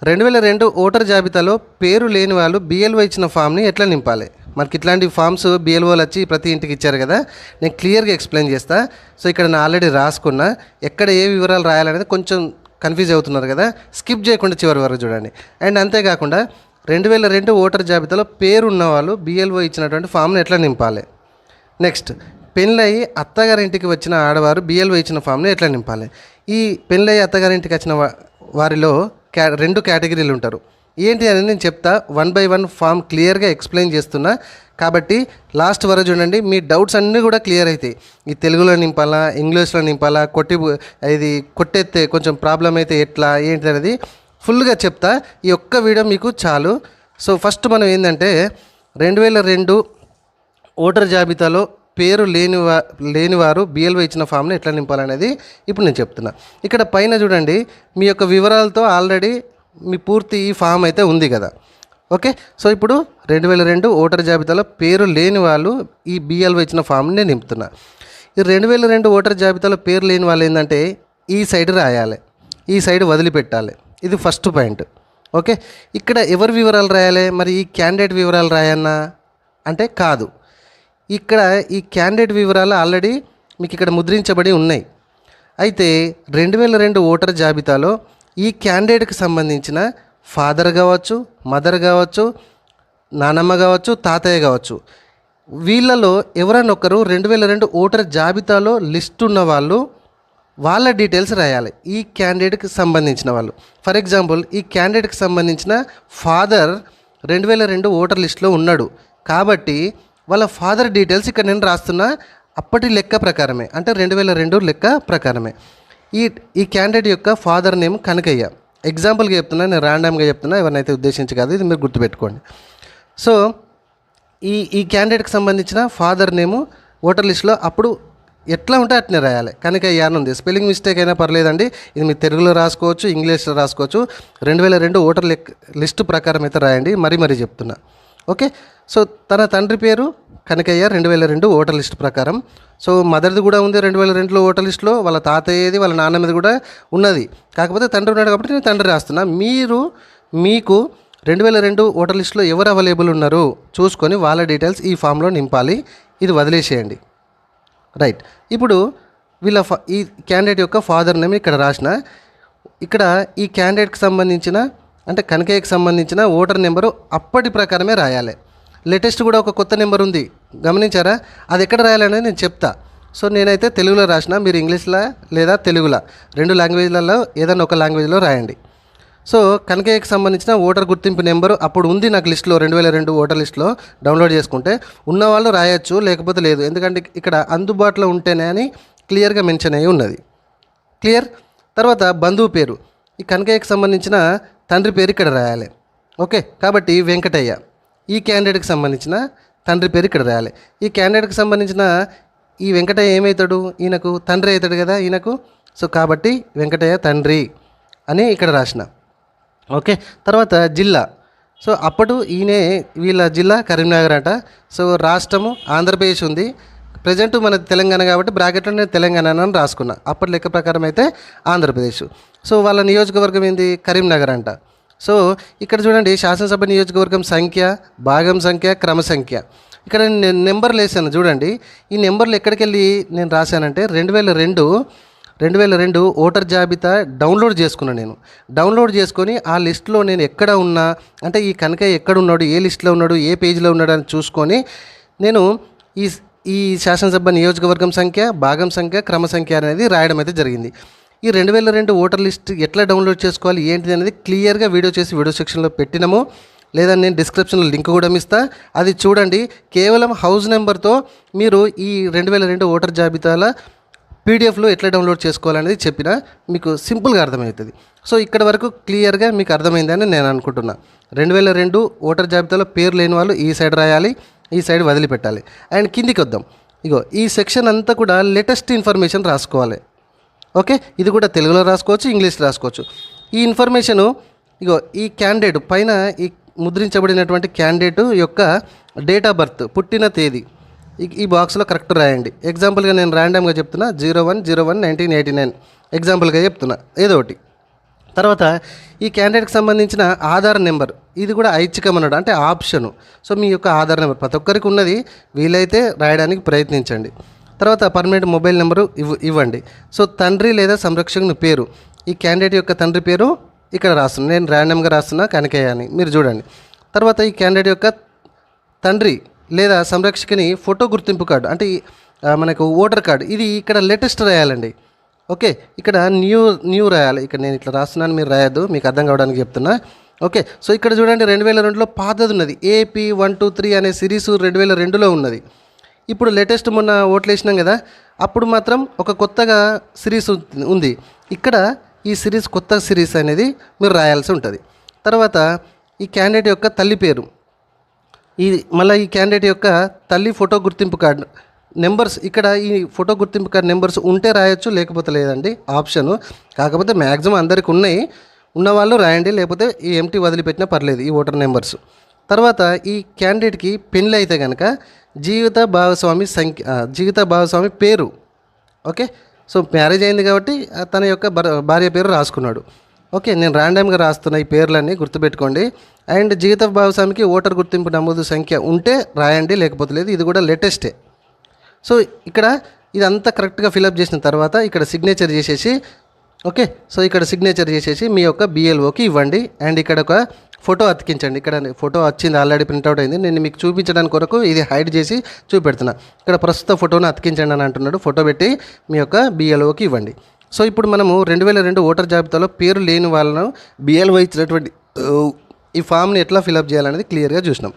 2002 voter జాబితాలో పేరు లేని వాళ్ళు బిఎల్ఓ ఇచ్చిన ఫామ్ని ఎట్లా నింపాలి? మనకి ఇట్లాంటి ఫామ్స్ బిఎల్ఓలు వచ్చి ప్రతి ఇంటికి ఇచ్చారు కదా. నేను క్లియర్గా ఎక్స్ప్లెయిన్ చేస్తా. సో ఇక్కడ నేను ఆల్రెడీ రాసుకున్నా, ఎక్కడ ఏ వివరాలు రాయాలనేది కొంచెం కన్ఫ్యూజ్ అవుతున్నారు కదా, స్కిప్ చేయకుండా చివరి వరకు చూడండి. అండ్ అంతేకాకుండా 2002 ఓటర్ జాబితాలో పేరు ఉన్న వాళ్ళు బిఎల్ఓ ఇచ్చినటువంటి ఫామ్ని ఎట్లా నింపాలి. నెక్స్ట్, పెళ్ళయి అత్తగారింటికి వచ్చిన ఆడవారు బిఎల్ఓ ఇచ్చిన ఫామ్ని ఎట్లా నింపాలి. ఈ పెళ్ళయి అత్తగారింటికి వచ్చిన వారిలో రెండు కేటగిరీలు ఉంటారు. ఏంటి అనేది నేను చెప్తా, 1 by 1 ఫామ్ క్లియర్గా ఎక్స్ప్లెయిన్ చేస్తున్నా. కాబట్టి లాస్ట్ వరకు చూడండి, మీ డౌట్స్ అన్నీ కూడా క్లియర్ అవుతాయి. ఈ తెలుగులో నింపాలా, ఇంగ్లీష్లో నింపాలా, ఇది కొట్టేస్తే కొంచెం ప్రాబ్లం అయితే ఎట్లా ఏంటి అనేది ఫుల్గా చెప్తా. ఈ ఒక్క వీడియో మీకు చాలు. సో ఫస్ట్ మనం ఏంటంటే 2002 ఓటర్ జాబితాలో పేరు లేనివారు బిఎల్ఓ ఇచ్చిన ఫామ్ని ఎట్లా నింపాలనేది ఇప్పుడు నేను చెప్తున్నా. ఇక్కడ పైన చూడండి, మీ యొక్క వివరాలతో ఆల్రెడీ మీ పూర్తి ఈ ఫామ్ అయితే ఉంది కదా. ఓకే, సో ఇప్పుడు 2002 ఓటర్ జాబితాలో పేరు లేని వాళ్ళు ఈ బిఎల్ఓ ఇచ్చిన ఫామ్ని నింపుతున్నా. ఈ 2002 ఓటర్ జాబితాలో పేరు లేని వాళ్ళు ఏంటంటే ఈ సైడ్ రాయాలి, ఈ సైడ్ వదిలిపెట్టాలి. ఇది ఫస్ట్ పాయింట్. ఓకే, ఇక్కడ ఎవరి వివరాలు రాయాలి? మరి ఈ క్యాండిడేట్ వివరాలు రాయన్నా అంటే కాదు. ఇక్కడ ఈ క్యాండిడేట్ వివరాలు ఆల్రెడీ మీకు ఇక్కడ ముద్రించబడి ఉన్నాయి. అయితే 2002 ఓటర్ జాబితాలో ఈ క్యాండిడేట్కి సంబంధించిన ఫాదర్ కావచ్చు, మదర్ కావచ్చు, నానమ్మ కావచ్చు, తాతయ్య కావచ్చు, వీళ్ళలో ఎవరైనా ఒకరు 2002 ఓటర్ జాబితాలో లిస్ట్ ఉన్న వాళ్ళు, వాళ్ళ డీటెయిల్స్ రాయాలి. ఈ క్యాండిడేట్కి సంబంధించిన వాళ్ళు. ఫర్ ఎగ్జాంపుల్, ఈ క్యాండిడేట్కి సంబంధించిన ఫాదర్ 2002 ఓటర్ లిస్ట్లో ఉన్నాడు కాబట్టి వాళ్ళ ఫాదర్ డీటెయిల్స్ ఇక్కడ నేను రాస్తున్నా. అప్పటి లెక్క ప్రకారమే, అంటే 2002 లెక్క ప్రకారమే. ఈ క్యాండిడేట్ యొక్క ఫాదర్ నేమ్ కనకయ్య. ఎగ్జాంపుల్గా చెప్తున్నా, నేను ర్యాండమ్గా చెప్తున్నా, ఎవరినైతే ఉద్దేశించి కాదు, ఇది మీరు గుర్తుపెట్టుకోండి. సో ఈ క్యాండిడేట్కి సంబంధించిన ఫాదర్ నేము ఓటర్ లిస్ట్లో అప్పుడు ఎట్లా ఉంటే అట్నే రాయాలి. కనకయ్య అని ఉంది, స్పెల్లింగ్ మిస్టేక్ అయినా పర్లేదండి. ఇది మీరు తెలుగులో రాసుకోవచ్చు, ఇంగ్లీష్లో రాసుకోవచ్చు. 2002 ఓటర్ లిస్టు ప్రకారం అయితే రాయండి, మరీ చెప్తున్నా. ఓకే, సో తన తండ్రి పేరు కనకయ్య 2002 ఓటర్ లిస్ట్ ప్రకారం. సో మదర్ది కూడా ఉంది 2002 ఓటర్ లిస్ట్లో, వాళ్ళ తాతయ్యది, వాళ్ళ నాన్నమ్మది కూడా ఉన్నది. కాకపోతే తండ్రి ఉన్నాడు కాబట్టి నేను తండ్రి రాస్తున్నా. మీకు 2002 ఓటర్ లిస్ట్లో ఎవరు అవైలబుల్ ఉన్నారో చూసుకొని వాళ్ళ డీటెయిల్స్ ఈ ఫామ్లో నింపాలి. ఇది వదిలేసేయండి. రైట్, ఇప్పుడు ఈ క్యాండిడేట్ యొక్క ఫాదర్ నేమ్ ఇక్కడ రాసిన. ఇక్కడ ఈ క్యాండిడేట్కి సంబంధించిన, అంటే కనకయ్యకి సంబంధించిన ఓటర్ నెంబరు అప్పటి ప్రకారమే రాయాలి. లేటెస్ట్ కూడా ఒక కొత్త నెంబర్ ఉంది, గమనించారా? అది ఎక్కడ రాయాలనేది నేను చెప్తా. సో నేనైతే తెలుగులో రాసిన, మీరు ఇంగ్లీష్లో లేదా తెలుగులో 2 లాంగ్వేజ్లలో ఏదైనా ఒక లాంగ్వేజ్లో రాయండి. సో కనకయ్యకి సంబంధించిన ఓటర్ గుర్తింపు నెంబరు అప్పుడు ఉంది నాకు లిస్టులో, 2002 ఓటర్ లిస్టులో డౌన్లోడ్ చేసుకుంటే ఉన్నవాళ్ళు రాయొచ్చు, లేకపోతే లేదు. ఎందుకంటే ఇక్కడ అందుబాటులో ఉంటేనే అని క్లియర్గా మెన్షన్ అయ్యి ఉన్నది. క్లియర్? తర్వాత బంధువు పేరు, ఈ కనకయ్యకి సంబంధించిన తండ్రి పేరు ఇక్కడ రాయాలి. ఓకే, కాబట్టి వెంకటయ్య. ఈ క్యాండిడేట్కి సంబంధించిన తండ్రి పేరు ఇక్కడ రాయాలి. ఈ క్యాండిడేట్కి సంబంధించిన ఈ వెంకటయ్య ఏమవుతాడు? ఈయనకు తండ్రి అవుతాడు కదా ఈయనకు. సో కాబట్టి వెంకటయ్య తండ్రి అని ఇక్కడ రాసిన. ఓకే, తర్వాత జిల్లా. సో అప్పుడు వీళ్ళ జిల్లా కరీంనగర్ అట. సో రాష్ట్రము ఆంధ్రప్రదేశ్ ఉంది. ప్రజెంట్ మన తెలంగాణ కాబట్టి బ్రాకెట్లో నేను తెలంగాణ అని రాసుకున్నా. అప్పటి లెక్క ప్రకారం అయితే ఆంధ్రప్రదేశ్. సో వాళ్ళ నియోజకవర్గం ఏంది? కరీంనగర్ అంట. సో ఇక్కడ చూడండి, శాసనసభ నియోజకవర్గం సంఖ్య, భాగం సంఖ్య, క్రమ సంఖ్య. ఇక్కడ నేను నెంబర్లు వేసాను చూడండి. ఈ నెంబర్లు ఎక్కడికి వెళ్ళి నేను రాశానంటే 2002 ఓటర్ జాబితా డౌన్లోడ్ చేసుకున్నాను నేను. డౌన్లోడ్ చేసుకొని ఆ లిస్టులో నేను ఎక్కడ ఉన్నా, అంటే ఈ కనకయ్య ఎక్కడ ఉన్నాడు, ఏ లిస్టులో ఉన్నాడు, ఏ పేజీలో ఉన్నాడు అని చూసుకొని నేను ఈ శాసనసభ నియోజకవర్గం సంఖ్య, భాగం సంఖ్య, క్రమ సంఖ్య అనేది రాయడం అయితే జరిగింది. ఈ 2002 ఓటర్ లిస్ట్ ఎట్లా డౌన్లోడ్ చేసుకోవాలి ఏంటిది అనేది క్లియర్గా వీడియో చేసి వీడియో సెక్షన్లో పెట్టినాము, లేదా నేను డిస్క్రిప్షన్లో లింక్ కూడా ఇస్తా, అది చూడండి. కేవలం హౌస్ నెంబర్తో మీరు ఈ 2002 ఓటర్ జాబితాల పీడిఎఫ్లో ఎట్లా డౌన్లోడ్ చేసుకోవాలనేది చెప్పినా మీకు సింపుల్గా అర్థమవుతుంది. సో ఇక్కడ వరకు క్లియర్గా మీకు అర్థమైందని నేను అనుకుంటున్నా. 2002 ఓటర్ జాబితాలో పేరు లేని వాళ్ళు ఈ సైడ్ రాయాలి, ఈ సైడ్ వదిలిపెట్టాలి. అండ్ కిందికి వద్దాం. ఈ సెక్షన్ అంతా కూడా లేటెస్ట్ ఇన్ఫర్మేషన్ రాసుకోవాలి. ఓకే, ఇది కూడా తెలుగులో రాసుకోవచ్చు, ఇంగ్లీష్లో రాసుకోవచ్చు. ఈ ఇన్ఫర్మేషను ఈ క్యాండిడేట్ పైన ఈ ముద్రించబడినటువంటి క్యాండిడేట్ యొక్క డేట్ ఆఫ్ బర్త్, పుట్టిన తేదీ ఈ బాక్స్లో కరెక్ట్ రాయండి. ఎగ్జాంపుల్గా నేను ర్యాండమ్గా చెప్తున్నా, 01/01/1989 ఎగ్జాంపుల్గా చెప్తున్నా, ఏదో ఒకటి. తర్వాత ఈ క్యాండిడేట్కి సంబంధించిన ఆధార్ నెంబర్, ఇది కూడా ఐచ్ఛికం అన్నాడు, అంటే ఆప్షను. సో మీ యొక్క ఆధార్ నెంబర్ ప్రతి ఒక్కరికి ఉన్నది, వీలైతే రాయడానికి ప్రయత్నించండి. తర్వాత పర్మనెంట్ మొబైల్ నెంబరు ఇవ్వండి. సో తండ్రి లేదా సంరక్షకుని పేరు, ఈ క్యాండిడేట్ యొక్క తండ్రి పేరు ఇక్కడ రాస్తున్నాను, నేను ర్యాండమ్గా రాస్తున్నా కనకయ్య అని, మీరు చూడండి. తర్వాత ఈ క్యాండిడేట్ యొక్క తండ్రి లేదా సంరక్షకుని ఫోటో గుర్తింపు కార్డు, అంటే మనకు ఓటర్ కార్డు, ఇది ఇక్కడ లేటెస్ట్ రాయాలండి. ఓకే, ఇక్కడ న్యూ రాయాలి. ఇక్కడ నేను ఇట్లా రాస్తున్నాను, మీరు రాయద్దు, మీకు అర్థం కావడానికి చెప్తున్నా. ఓకే, సో ఇక్కడ చూడండి 2002లో పాతది ఉన్నది, AP 123 అనే సిరీస్ 2002లో ఉన్నది. ఇప్పుడు లేటెస్ట్ మొన్న ఓట్లు వేసినాం కదా, అప్పుడు మాత్రం ఒక కొత్తగా సిరీస్ ఉంది. ఇక్కడ ఈ సిరీస్ కొత్త సిరీస్ అనేది మీరు రాయాల్సి ఉంటుంది. తర్వాత ఈ క్యాండిడేట్ యొక్క తల్లి పేరు, మళ్ళీ ఈ క్యాండిడేట్ యొక్క తల్లి ఫోటో గుర్తింపు కార్డు నెంబర్స్, ఇక్కడ ఈ ఫోటో గుర్తింపు కార్డు నెంబర్స్ ఉంటే రాయొచ్చు, లేకపోతే లేదండి, ఆప్షను. కాకపోతే మ్యాక్సిమం అందరికి ఉన్నాయి, ఉన్నవాళ్ళు రాయండి, లేకపోతే ఈ ఎంటీ వదిలిపెట్టినా పర్లేదు ఈ ఓటర్ నెంబర్స్. తర్వాత ఈ క్యాండిడేట్కి పెళ్ళి అయితే కనుక జీవిత భాగస్వామి పేరు. ఓకే, సో మ్యారేజ్ అయింది కాబట్టి తన యొక్క భార్య పేరు రాసుకున్నాడు. ఓకే, నేను ర్యాండమ్గా రాస్తున్న ఈ పేర్లన్నీ గుర్తుపెట్టుకోండి. అండ్ జీవిత భాగస్వామికి ఓటర్ గుర్తింపు నమోదు సంఖ్య ఉంటే రాయండి, లేకపోతే లేదు, ఇది కూడా లేటెస్టే. సో ఇక్కడ ఇదంతా కరెక్ట్గా ఫిలప్ చేసిన తర్వాత ఇక్కడ సిగ్నేచర్ చేసేసి, ఓకే, సో ఇక్కడ సిగ్నేచర్ చేసేసి మీ యొక్క BLOకి ఇవ్వండి. అండ్ ఇక్కడ ఒక ఫోటో అతికించండి. ఇక్కడ ఫోటో వచ్చింది, ఆల్రెడీ ప్రింట్అవుట్ అయింది, నేను మీకు చూపించడానికి కొరకు ఇది హైడ్ చేసి చూపెడుతున్నా. ఇక్కడ ప్రస్తుత ఫోటోను అతికించండి అని అంటున్నాడు, ఫోటో పెట్టి మీ యొక్క BLOకి ఇవ్వండి. సో ఇప్పుడు మనము 2002 ఓటర్ జాబితాలో పేరు లేని వాళ్ళను BLO ఇచ్చినటువంటి ఈ ఫామ్ని ఎట్లా ఫిలప్ చేయాలనేది క్లియర్గా చూసినాం.